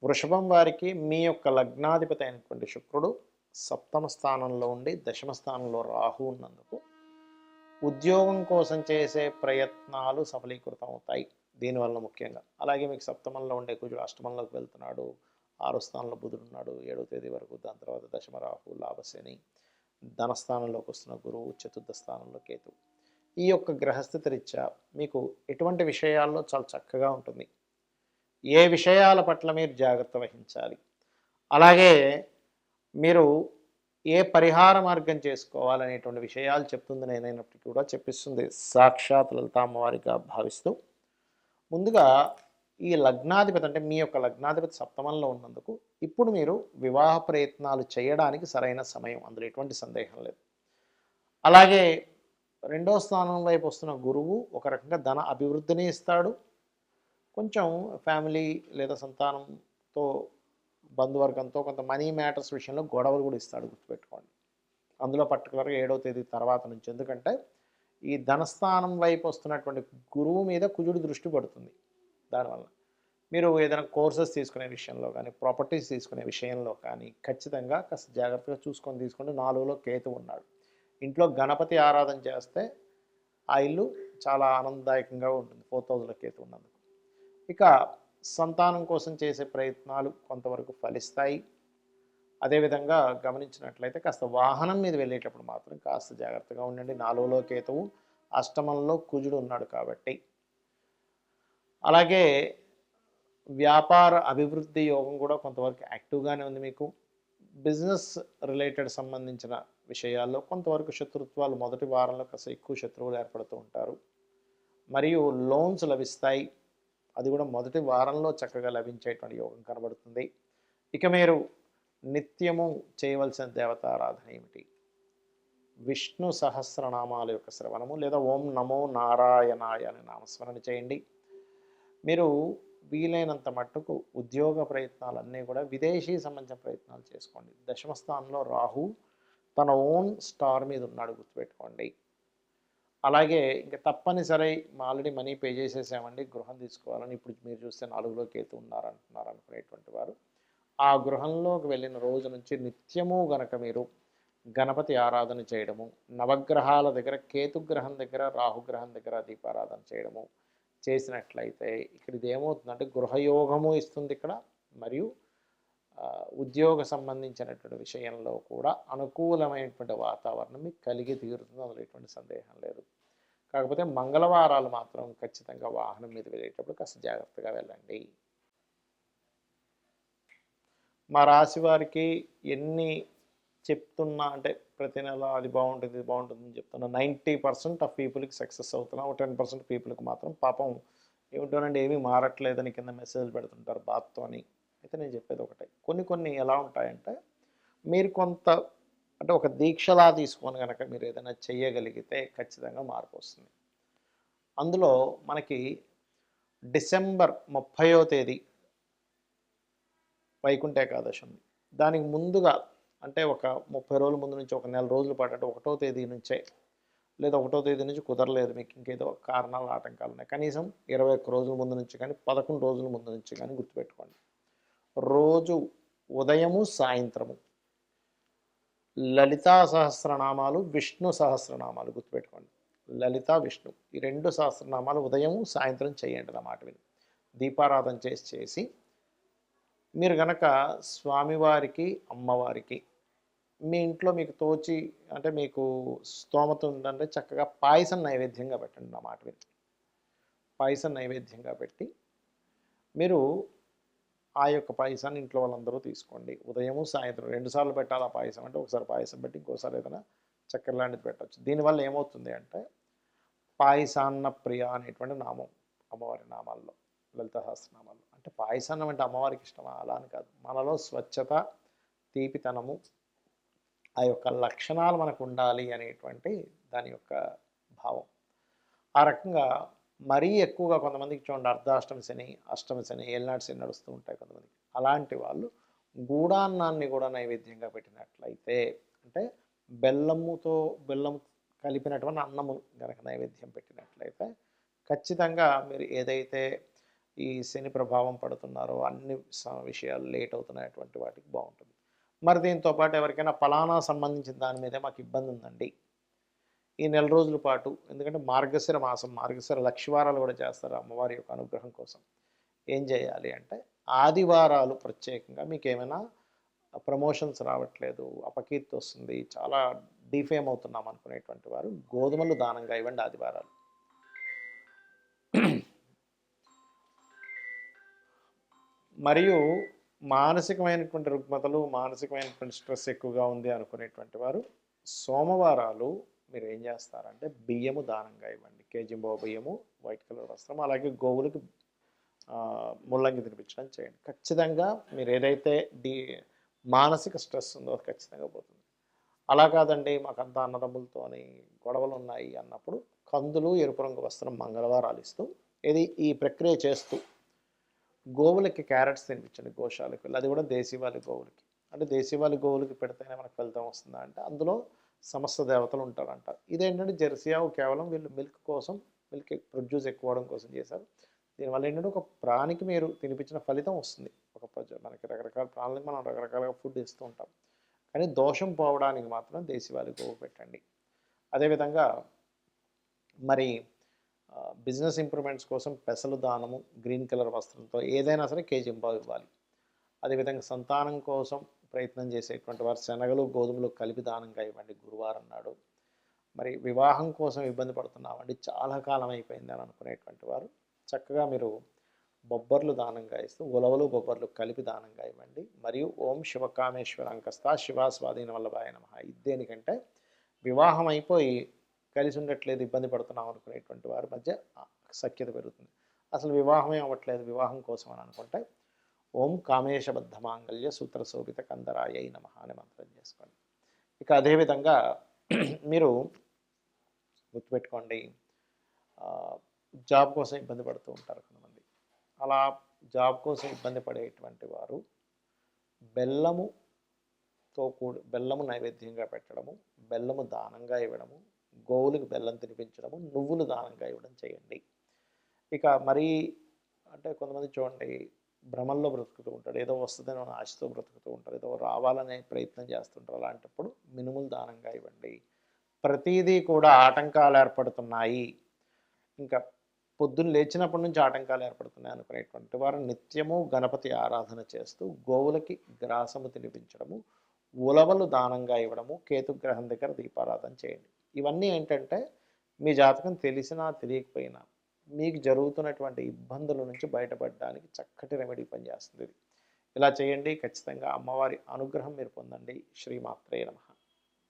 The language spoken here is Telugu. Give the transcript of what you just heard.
వృషభం వారికి మీ యొక్క లగ్నాధిపతి అయినటువంటి శుక్రుడు సప్తమ స్థానంలో ఉండి దశమ స్థానంలో రాహు ఉన్నందుకు ఉద్యోగం కోసం చేసే ప్రయత్నాలు సఫలీకృతం అవుతాయి దీనివల్ల ముఖ్యంగా. అలాగే మీకు సప్తమంలో ఉండే కుజుడు అష్టమంలోకి వెళ్తున్నాడు, 6వ స్థానంలో బుధుడు ఉన్నాడు 7వ తేదీ వరకు. దాని తర్వాత దశమ రాహు, లాభశని, ధనస్థానంలోకి వస్తున్న గురువు, చతుర్థ స్థానంలో కేతు. ఈ యొక్క గ్రహస్థితి రీత్యా మీకు ఎటువంటి విషయాల్లో చాలా చక్కగా ఉంటుంది, ఏ విషయాల పట్ల మీరు జాగ్రత్త వహించాలి, అలాగే మీరు ఏ పరిహార మార్గం చేసుకోవాలనేటువంటి విషయాలు చెప్తుంది నేనైనప్పటికీ కూడా చెప్పిస్తుంది సాక్షాత్ లలిత అమ్మవారిగా భావిస్తూ. ముందుగా ఈ లగ్నాధిపతి అంటే మీ యొక్క లగ్నాధిపతి సప్తమంలో ఉన్నందుకు ఇప్పుడు మీరు వివాహ ప్రయత్నాలు చేయడానికి సరైన సమయం, అందులో ఎటువంటి సందేహం లేదు. అలాగే రెండో స్థానం వైపు వస్తున్న గురువు ఒక రకంగా ధన అభివృద్ధిని ఇస్తాడు, కొంచెం ఫ్యామిలీ లేదా సంతానంతో బంధువర్గంతో కొంత మనీ మ్యాటర్స్ విషయంలో గొడవలు కూడా ఇస్తాడు, గుర్తుపెట్టుకోండి. అందులో పర్టికులర్గా 7వ తేదీ తర్వాత నుంచి, ఎందుకంటే ఈ ధనస్థానం వైపు వస్తున్నటువంటి గురువు మీద కుజుడు దృష్టి పడుతుంది. దానివల్ల మీరు ఏదైనా కోర్సెస్ తీసుకునే విషయంలో కానీ, ప్రాపర్టీస్ తీసుకునే విషయంలో కానీ ఖచ్చితంగా కాస్త జాగ్రత్తగా చూసుకొని తీసుకోండి. 4లో కేతు ఉన్నాడు. ఇంట్లో గణపతి ఆరాధన చేస్తే ఆ ఇల్లు చాలా ఆనందదాయకంగా ఉంటుంది 4th హౌస్లో కేతు ఉన్నందుకు. ఇక సంతానం కోసం చేసే ప్రయత్నాలు కొంతవరకు ఫలిస్తాయి. అదేవిధంగా గమనించినట్లయితే కాస్త వాహనం మీద వెళ్ళేటప్పుడు మాత్రం కాస్త జాగ్రత్తగా ఉండండి. 4లో కేతువు, అష్టమంలో కుజుడు ఉన్నాడు కాబట్టి. అలాగే వ్యాపార అభివృద్ధి యోగం కూడా కొంతవరకు యాక్టివ్గానే ఉంది మీకు. బిజినెస్ రిలేటెడ్ సంబంధించిన విషయాల్లో కొంతవరకు శత్రుత్వాలు మొదటి వారంలో కాస్త ఎక్కువ శత్రువులు ఏర్పడుతూ ఉంటారు. మరియు లోన్స్ లభిస్తాయి, అది కూడా మొదటి వారంలో చక్కగా లభించేటువంటి యోగం కనబడుతుంది. ఇక మీరు నిత్యము చేయవలసిన దేవతారాధన ఏమిటి? విష్ణు సహస్రనామాల యొక్క శ్రవణము లేదా ఓం నమో నారాయణాయ అనే నామస్మరణ చేయండి. మీరు వీలైనంత మట్టుకు ఉద్యోగ ప్రయత్నాలన్నీ కూడా విదేశీ సంబంధించిన ప్రయత్నాలు చేసుకోండి. దశమ స్థానంలో రాహు తన ఓన్ స్టార్ మీద ఉన్నాడు, గుర్తుపెట్టుకోండి. అలాగే ఇంకా తప్పనిసరి ఆల్రెడీ మనీ పే చేసేసామండి, గృహం తీసుకోవాలని ఇప్పుడు మీరు చూస్తే 4లో కేతు ఉన్నారంటున్నారు అనుకునేటువంటి వారు ఆ గృహంలోకి వెళ్ళిన రోజు నుంచి నిత్యము గనక మీరు గణపతి ఆరాధన చేయడము, నవగ్రహాల దగ్గర కేతుగ్రహం దగ్గర రాహుగ్రహం దగ్గర దీపారాధన చేయడము చేసినట్లయితే ఇక్కడ ఇది ఏమవుతుందంటే గృహయోగము ఇస్తుంది ఇక్కడ, మరియు ఉద్యోగ సంబంధించినటువంటి విషయంలో కూడా అనుకూలమైనటువంటి వాతావరణం మీకు కలిగి తీరుతుంది, అందులో ఎటువంటి సందేహం లేదు. కాకపోతే మంగళవారాలు మాత్రం ఖచ్చితంగా వాహనం మీద వెళ్ళేటప్పుడు కాస్త జాగ్రత్తగా వెళ్ళండి. మా రాశి వారికి ఎన్ని చెప్తున్నా అంటే ప్రతి నెల అది బాగుంటుంది ఇది బాగుంటుంది అని చెప్తున్నా, 90% ఆఫ్ పీపుల్కి సక్సెస్ అవుతున్నా, 10% పీపుల్కి మాత్రం పాపం ఏమిటోనండి ఏమీ మారట్లేదని కింద మెసేజ్లు పెడుతుంటారు బాధతో అని. అయితే నేను చెప్పేది ఒకటే, కొన్ని ఎలా ఉంటాయంటే మీరు కొంత అంటే ఒక దీక్షలా తీసుకొని కనుక మీరు ఏదైనా చెయ్యగలిగితే ఖచ్చితంగా మార్పు వస్తుంది. అందులో మనకి డిసెంబర్ 30వ తేదీ వైకుంఠ ఏకాదశి ఉంది. దానికి ముందుగా అంటే ఒక 30 రోజుల ముందు నుంచి ఒక నెల రోజుల పాటు అంటే 1వ తేదీ నుంచే, లేదా 1వ తేదీ నుంచి కుదరలేదు మీకు ఇంకేదో కారణాలు ఆటంకాలు ఉన్నాయి, కనీసం 21 రోజుల ముందు నుంచి కానీ 11 రోజుల ముందు నుంచి కానీ గుర్తుపెట్టుకోండి. రోజు ఉదయము సాయంత్రము లలితా సహస్రనామాలు, విష్ణు సహస్రనామాలు గుర్తుపెట్టుకోండి. లలిత విష్ణు ఈ 2 సహస్రనామాలు ఉదయం సాయంత్రం చేయండి నా మాట విని. దీపారాధన చేసి మీరు గనక స్వామివారికి అమ్మవారికి మీ ఇంట్లో మీకు తోచి అంటే మీకు స్తోమత ఉందంటే చక్కగా పాయసం నైవేద్యంగా పెట్టండి నా మాట విని. పాయసం నైవేద్యంగా పెట్టి మీరు ఆ యొక్క పాయసాన్ని ఇంట్లో వాళ్ళందరూ తీసుకోండి. ఉదయము సాయంత్రం 2 సార్లు పెట్టాలి ఆ పాయసం, అంటే ఒకసారి పాయసం పెట్టి ఇంకోసారి ఏదైనా చక్కెర లాంటిది పెట్టచ్చు. దీనివల్ల ఏమవుతుంది అంటే పాయసాన్న ప్రియ అనేటువంటి నామం అమ్మవారి నామాల్లో, లలిత సహస్రనామాల్లో. అంటే పాయసాన్నం అంటే అమ్మవారికి ఇష్టమా అలా అని కాదు, మనలో స్వచ్ఛత తీపితనము ఆ యొక్క లక్షణాలు మనకు ఉండాలి అనేటువంటి దాని యొక్క భావం. ఆ రకంగా మరీ ఎక్కువగా కొంతమందికి చూడండి అర్ధాష్టమి శని, అష్టమి శని, ఏళ్ళనాటి శని నడుస్తూ ఉంటాయి కొంతమందికి. అలాంటి వాళ్ళు గూడాన్నాన్ని కూడా నైవేద్యంగా పెట్టినట్లయితే అంటే బెల్లం కలిపినటువంటి అన్నము కనుక నైవేద్యం పెట్టినట్లయితే ఖచ్చితంగా మీరు ఏదైతే ఈ శని ప్రభావం పడుతున్నారో అన్ని విషయాలు లేట్ అవుతున్నటువంటి వాటికి బాగుంటుంది. మరి దీంతో పాటు ఎవరికైనా ఫలానా సంబంధించిన దాని మీదే మాకు ఇబ్బంది ఉందండి ఈ నెల రోజుల పాటు, ఎందుకంటే మార్గశిర మాసం, మార్గశిర లక్షవారాలు కూడా చేస్తారు అమ్మవారి యొక్క అనుగ్రహం కోసం. ఏం చేయాలి అంటే ఆదివారాలు ప్రత్యేకంగా మీకు ఏమైనా ప్రమోషన్స్ రావట్లేదు, అపకీర్తి వస్తుంది, చాలా డిఫేమ్ అవుతున్నాం అనుకునేటువంటి వారు గోధుమలు దానంగా ఇవ్వండి ఆదివారాలు. మరియు మానసికమైనటువంటి రుగ్మతలు, మానసికమైనటువంటి స్ట్రెస్ ఎక్కువగా ఉంది అనుకునేటువంటి వారు సోమవారాలు మీరు ఏం చేస్తారంటే బియ్యము దానంగా ఇవ్వండి. కేజీంబో బియ్యము, వైట్ కలర్ వస్త్రం, అలాగే గోవులకి ముల్లంగి తినిపించడం చేయండి. ఖచ్చితంగా మీరు ఏదైతే మానసిక స్ట్రెస్ ఉందో అది ఖచ్చితంగా పోతుంది. అలా కాదండి మాకంతా అన్నదమ్ములతోని గొడవలు ఉన్నాయి అన్నప్పుడు కందులు, ఎరుపు రంగు వస్త్రం మంగళవారాలు ఇస్తూ ఈ ప్రక్రియ చేస్తూ గోవులకి క్యారెట్స్ తినిపించండి గోశాలకు. అది కూడా దేశీవాలి గోవులకి. అంటే దేశీవాలి గోవులకి పెడితేనే మనకు ఫలితం వస్తుందా అంటే అందులో సమస్త దేవతలు ఉంటారంట. ఇదేంటంటే జెర్సీ ఆవు కేవలం వీళ్ళు మిల్క్ కోసం, మిల్క్ ప్రొడ్యూస్ ఎక్కువ అవడం కోసం చేశారు. దీనివల్ల ఏంటంటే ఒక ప్రాణికి మీరు తినిపించిన ఫలితం వస్తుంది. మనకి రకరకాల ప్రాణులకు మనం రకరకాలుగా ఫుడ్ ఇస్తూ ఉంటాం, కానీ దోషం పోవడానికి మాత్రం దేశీవాలి గోవు పెట్టండి. అదేవిధంగా మరి బిజినెస్ ఇంప్రూవ్మెంట్స్ కోసం పెసలు దానము, గ్రీన్ కలర్ వస్త్రంతో ఏదైనా సరే కేజీంబావు ఇవ్వాలి. అదేవిధంగా సంతానం కోసం ప్రయత్నం చేసేటువంటి వారు శనగలు, గోధుమలు కలిపి దానంగా ఇవ్వండి గురువారం నాడు. మరి వివాహం కోసం ఇబ్బంది పడుతున్నామండి, చాలా కాలం అయిపోయింది అని అనుకునేటువంటి వారు చక్కగా మీరు బొబ్బర్లు దానంగా ఇస్తూ ఉలవలు, బొబ్బర్లు కలిపి దానంగా ఇవ్వండి. మరియు ఓం శివకామేశ్వర అంకస్తా శివా స్వాధీన వల్లభాయ నమః. ఇది దేనికంటే వివాహం అయిపోయి కలిసి ఉండట్లేదు, ఇబ్బంది పడుతున్నాం అనుకునేటువంటి వారి మధ్య సఖ్యత పెరుగుతుంది. అసలు వివాహమే అవ్వట్లేదు, వివాహం కోసం అని అనుకుంటే ఓం కామేశబద్ధ మాంగళ్య సూత్ర శోభిత కందరాయ నమః అనే మంత్రం చేసుకోండి. ఇక అదేవిధంగా మీరు గుర్తుపెట్టుకోండి, జాబ్ కోసం ఇబ్బంది పడుతూ ఉంటారు కొంతమంది. అలా జాబ్ కోసం ఇబ్బంది పడేటువంటి వారు బెల్లము నైవేద్యంగా పెట్టడము, బెల్లము దానంగా ఇవ్వడము, గోవులకు బెల్లం తినిపించడము, నువ్వులు దానంగా ఇవ్వడం చేయండి. ఇక మరీ అంటే కొంతమంది చూడండి భ్రమల్లో బ్రతుకుతూ ఉంటాడు, ఏదో వస్తుందని ఆశతో బ్రతుకుతూ ఉంటారు, ఏదో రావాలనే ప్రయత్నం చేస్తుంటారు. అలాంటప్పుడు మినుములు దానంగా ఇవ్వండి. ప్రతిదీ కూడా ఆటంకాలు ఏర్పడుతున్నాయి, ఇంకా పొద్దున్న లేచినప్పటి నుంచి ఆటంకాలు ఏర్పడుతున్నాయి అనుకునేటువంటి వారు నిత్యము గణపతి ఆరాధన చేస్తూ గోవులకి గ్రాసము తినిపించడము, ఉలవలు దానంగా ఇవ్వడము, కేతుగ్రహం దగ్గర దీపారాధన చేయండి. ఇవన్నీ ఏంటంటే మీ జాతకం తెలిసినా తెలియకపోయినా మీకు జరుగుతున్నటువంటి ఇబ్బందుల నుంచి బయటపడడానికి చక్కటి రెమెడీ పనిచేస్తుంది. ఇలా చేయండి, ఖచ్చితంగా అమ్మవారి అనుగ్రహం మీరు పొందండి. శ్రీమాత్రే నమః.